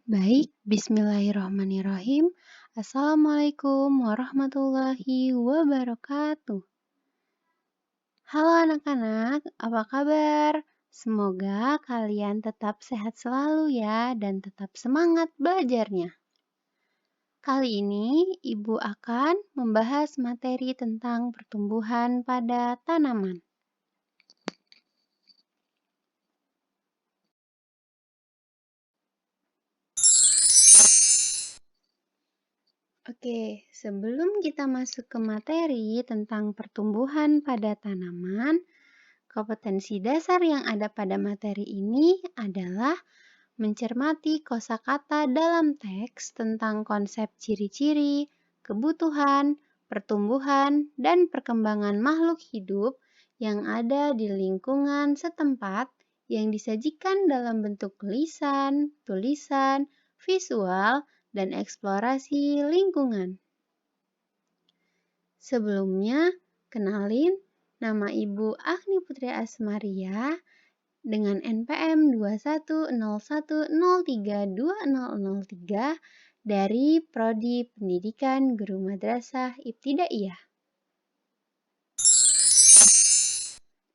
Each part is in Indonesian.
Baik, bismillahirrahmanirrahim. Assalamualaikum warahmatullahi wabarakatuh. Halo anak-anak, apa kabar? Semoga kalian tetap sehat selalu ya dan tetap semangat belajarnya. Kali ini Ibu akan membahas materi tentang pertumbuhan pada tanaman. Oke, sebelum kita masuk ke materi tentang pertumbuhan pada tanaman, kompetensi dasar yang ada pada materi ini adalah mencermati kosakata dalam teks tentang konsep ciri-ciri, kebutuhan, pertumbuhan, dan perkembangan makhluk hidup yang ada di lingkungan setempat yang disajikan dalam bentuk lisan, tulisan, visual, dan eksplorasi lingkungan. Sebelumnya, kenalin nama Ibu Agni Putri Asmaria dengan NPM 2101032003 dari Prodi Pendidikan Guru Madrasah Ibtidaiyah.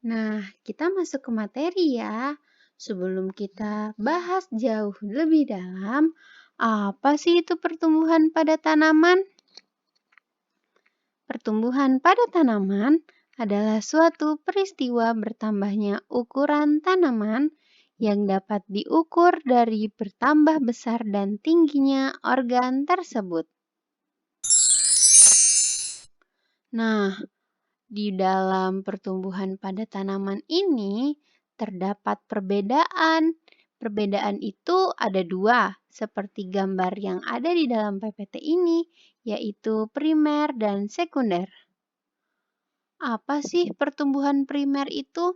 Nah, kita masuk ke materi ya. Sebelum kita bahas jauh lebih dalam, apa sih itu pertumbuhan pada tanaman? Pertumbuhan pada tanaman adalah suatu peristiwa bertambahnya ukuran tanaman yang dapat diukur dari bertambah besar dan tingginya organ tersebut. Nah, di dalam pertumbuhan pada tanaman ini terdapat perbedaan. Perbedaan itu ada dua, seperti gambar yang ada di dalam PPT ini, yaitu primer dan sekunder. Apa sih pertumbuhan primer itu?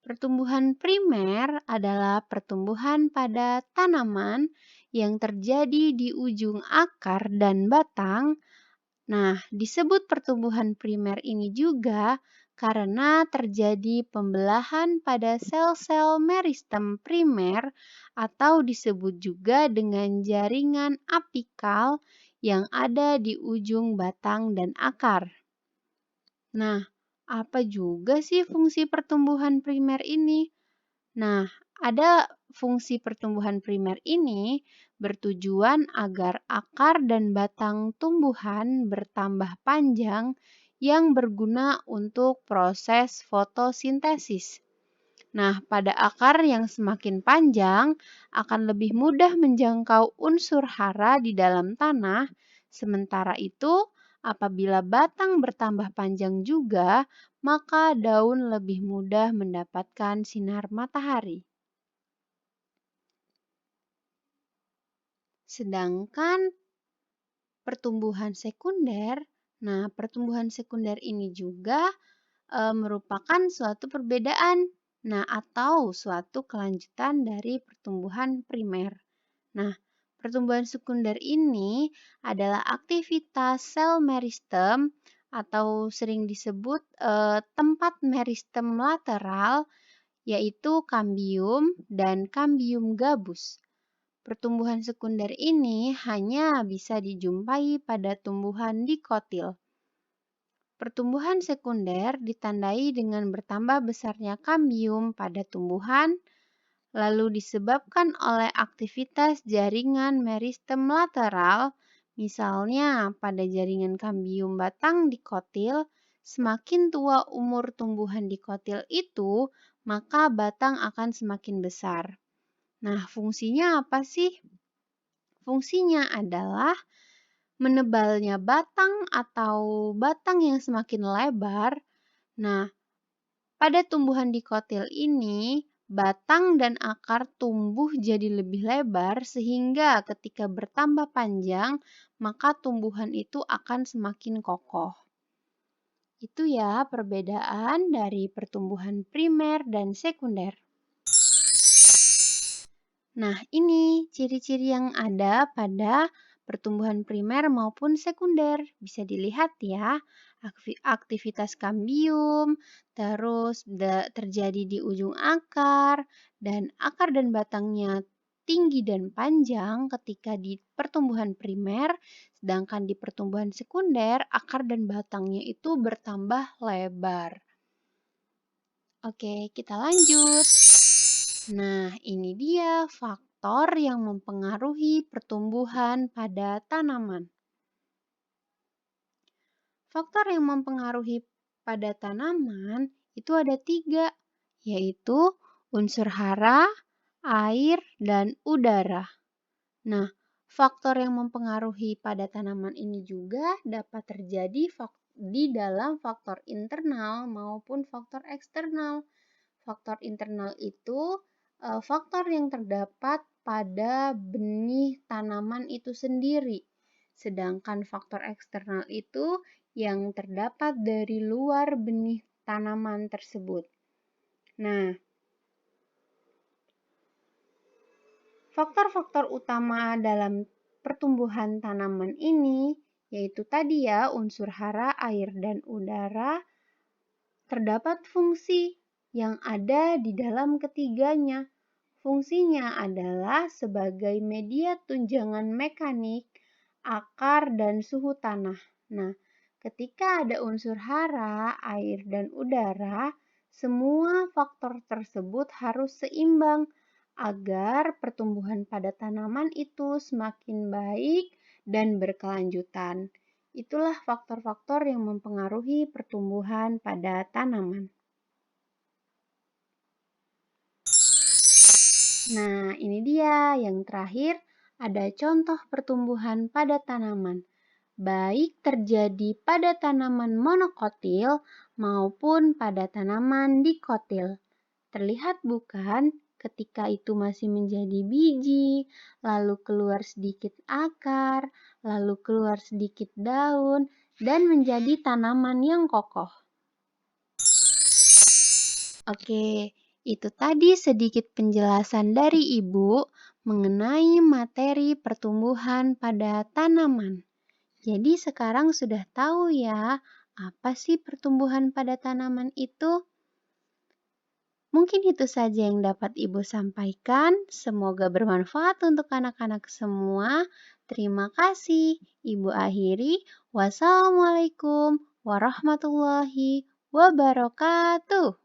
Pertumbuhan primer adalah pertumbuhan pada tanaman yang terjadi di ujung akar dan batang. Nah, disebut pertumbuhan primer ini juga karena terjadi pembelahan pada sel-sel meristem primer atau disebut juga dengan jaringan apikal yang ada di ujung batang dan akar. Nah, apa juga sih fungsi pertumbuhan primer ini? Nah, ada fungsi pertumbuhan primer ini bertujuan agar akar dan batang tumbuhan bertambah panjang yang berguna untuk proses fotosintesis. Nah, pada akar yang semakin panjang akan lebih mudah menjangkau unsur hara di dalam tanah. Sementara itu, apabila batang bertambah panjang juga, maka daun lebih mudah mendapatkan sinar matahari. Sedangkan pertumbuhan sekunder, pertumbuhan sekunder ini juga merupakan suatu perbedaan, atau suatu kelanjutan dari pertumbuhan primer. Nah, pertumbuhan sekunder ini adalah aktivitas sel meristem atau sering disebut tempat meristem lateral, yaitu kambium dan kambium gabus. Pertumbuhan sekunder ini hanya bisa dijumpai pada tumbuhan dikotil. Pertumbuhan sekunder ditandai dengan bertambah besarnya kambium pada tumbuhan, lalu disebabkan oleh aktivitas jaringan meristem lateral, misalnya pada jaringan kambium batang dikotil. Semakin tua umur tumbuhan dikotil itu, maka batang akan semakin besar. Nah, fungsinya apa sih? Fungsinya adalah menebalnya batang atau batang yang semakin lebar. Nah, pada tumbuhan dikotil ini, batang dan akar tumbuh jadi lebih lebar sehingga ketika bertambah panjang, maka tumbuhan itu akan semakin kokoh. Itu ya perbedaan dari pertumbuhan primer dan sekunder. Nah, ini ciri-ciri yang ada pada pertumbuhan primer maupun sekunder. Bisa dilihat ya, aktivitas kambium, terus terjadi di ujung akar, dan akar dan batangnya tinggi dan panjang ketika di pertumbuhan primer, sedangkan di pertumbuhan sekunder akar dan batangnya itu bertambah lebar. Oke, kita lanjut. Nah, ini dia faktor yang mempengaruhi pertumbuhan pada tanaman. Faktor yang mempengaruhi pada tanaman itu ada 3, yaitu unsur hara, air, dan udara. Nah, faktor yang mempengaruhi pada tanaman ini juga dapat terjadi di dalam faktor internal maupun faktor eksternal. Faktor internal itu faktor yang terdapat pada benih tanaman itu sendiri. Sedangkan faktor eksternal itu yang terdapat dari luar benih tanaman tersebut. Nah, faktor-faktor utama dalam pertumbuhan tanaman ini yaitu tadi ya unsur hara, air, dan udara. Terdapat fungsi yang ada di dalam ketiganya. Fungsinya adalah sebagai media tunjangan mekanik, akar, dan suhu tanah. Nah, ketika ada unsur hara, air, dan udara, semua faktor tersebut harus seimbang agar pertumbuhan pada tanaman itu semakin baik dan berkelanjutan. Itulah faktor-faktor yang mempengaruhi pertumbuhan pada tanaman. Nah, ini dia yang terakhir, ada contoh pertumbuhan pada tanaman, baik terjadi pada tanaman monokotil maupun pada tanaman dikotil. Terlihat bukan ketika itu masih menjadi biji, lalu keluar sedikit akar, lalu keluar sedikit daun, dan menjadi tanaman yang kokoh. Oke, itu tadi sedikit penjelasan dari Ibu mengenai materi pertumbuhan pada tanaman. Jadi sekarang sudah tahu ya, apa sih pertumbuhan pada tanaman itu? Mungkin itu saja yang dapat Ibu sampaikan. Semoga bermanfaat untuk anak-anak semua. Terima kasih. Ibu akhiri. Wassalamualaikum warahmatullahi wabarakatuh.